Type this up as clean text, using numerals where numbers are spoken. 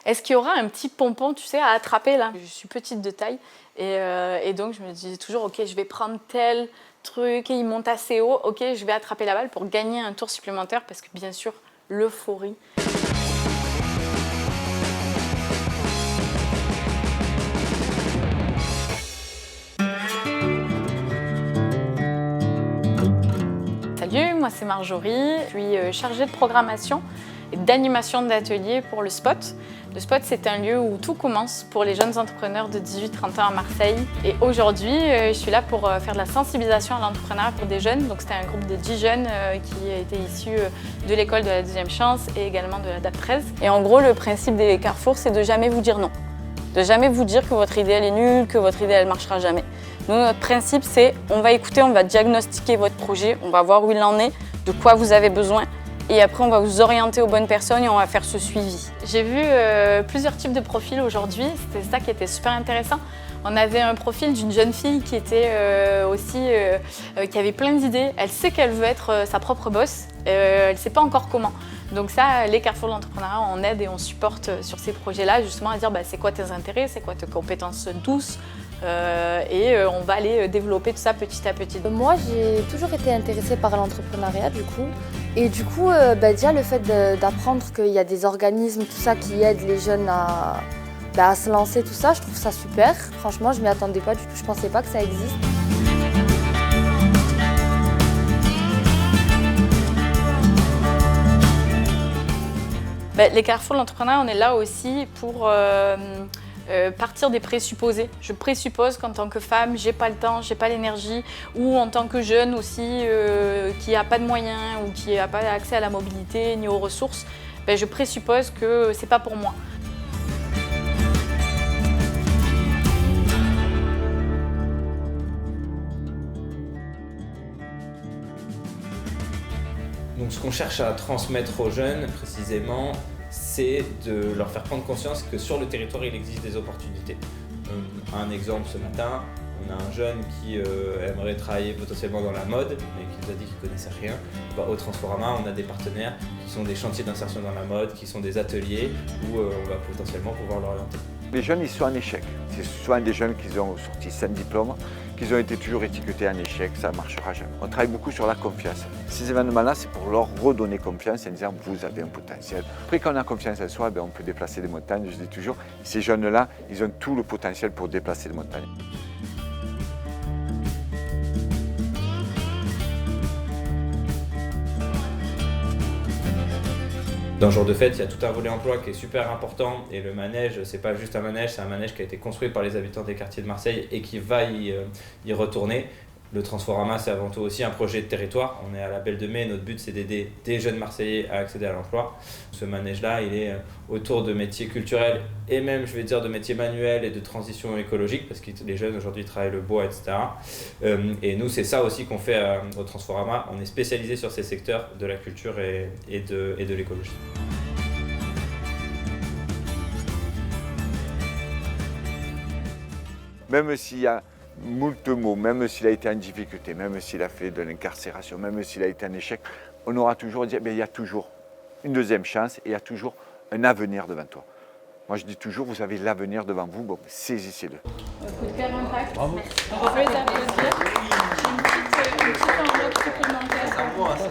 est-ce qu'il y aura un petit pompon, tu sais, à attraper là? Je suis petite de taille et donc je me disais toujours, ok, je vais prendre tel truc et il monte assez haut, ok, je vais attraper la balle pour gagner un tour supplémentaire parce que bien sûr, l'euphorie. Salut, moi c'est Marjorie, je suis chargée de programmation et d'animation d'ateliers pour le Spot. Le Spot, c'est un lieu où tout commence pour les jeunes entrepreneurs de 18-30 ans à Marseille. Et aujourd'hui, je suis là pour faire de la sensibilisation à l'entrepreneuriat pour des jeunes. Donc c'était un groupe de 10 jeunes qui étaient issus de l'école de la deuxième chance et également de la DAP 13. Et en gros, le principe des carrefours, c'est de jamais vous dire non. De jamais vous dire que votre idée elle est nulle, que votre idée elle ne marchera jamais. Nous, notre principe, c'est on va écouter, on va diagnostiquer votre projet, on va voir où il en est, de quoi vous avez besoin. Et après, on va vous orienter aux bonnes personnes et on va faire ce suivi. J'ai vu plusieurs types de profils aujourd'hui, c'était ça qui était super intéressant. On avait un profil d'une jeune fille qui était qui avait plein d'idées. Elle sait qu'elle veut être sa propre boss, elle ne sait pas encore comment. Donc ça, les carrefours de l'entrepreneuriat, on aide et on supporte sur ces projets-là, justement à dire c'est quoi tes intérêts, c'est quoi tes compétences douces, on va aller développer tout ça petit à petit. Moi, j'ai toujours été intéressée par l'entrepreneuriat du coup. Et du coup, déjà le fait d'apprendre qu'il y a des organismes, tout ça, qui aident les jeunes à se lancer, tout ça, je trouve ça super. Franchement, je m'y attendais pas du tout, je pensais pas que ça existe. Les carrefours de l'entrepreneuriat, on est là aussi pour partir des présupposés. Je présuppose qu'en tant que femme, j'ai pas le temps, j'ai pas l'énergie, ou en tant que jeune aussi, qui n'a pas de moyens ou qui n'a pas accès à la mobilité ni aux ressources, je présuppose que c'est pas pour moi. Donc ce qu'on cherche à transmettre aux jeunes, précisément, c'est de leur faire prendre conscience que sur le territoire, il existe des opportunités. Un exemple, ce matin, on a un jeune qui aimerait travailler potentiellement dans la mode, mais qui nous a dit qu'il ne connaissait rien. Au Transforama, on a des partenaires qui sont des chantiers d'insertion dans la mode, qui sont des ateliers où on va potentiellement pouvoir l'orienter. Les jeunes, ils sont en échec. C'est souvent des jeunes qui ont sorti 5 diplômes, qui ont été toujours étiquetés en échec, ça ne marchera jamais. On travaille beaucoup sur la confiance. Ces événements-là, c'est pour leur redonner confiance en disant vous avez un potentiel. Après, quand on a confiance en soi, on peut déplacer des montagnes. Je dis toujours, ces jeunes-là, ils ont tout le potentiel pour déplacer des montagnes. Dans Jour de fête, il y a tout un volet emploi qui est super important et le manège, c'est pas juste un manège, c'est un manège qui a été construit par les habitants des quartiers de Marseille et qui va y retourner. Le Transforama, c'est avant tout aussi un projet de territoire. On est à la Belle de Mai, notre but c'est d'aider des jeunes Marseillais à accéder à l'emploi. Ce manège-là, il est autour de métiers culturels et même, je vais dire, de métiers manuels et de transition écologique parce que les jeunes aujourd'hui travaillent le bois, etc. Et nous, c'est ça aussi qu'on fait au Transforama. On est spécialisé sur ces secteurs de la culture et de l'écologie. Même s'il y a moult mots, même s'il a été en difficulté, même s'il a fait de l'incarcération, même s'il a été un échec, on aura toujours dit il y a toujours une deuxième chance et il y a toujours un avenir devant toi. Moi je dis toujours, vous avez l'avenir devant vous, saisissez-le. Coup de cœur impact. Bravo. On peut les applaudir. Une petite enveloppe supplémentaire. C'est à moi ça.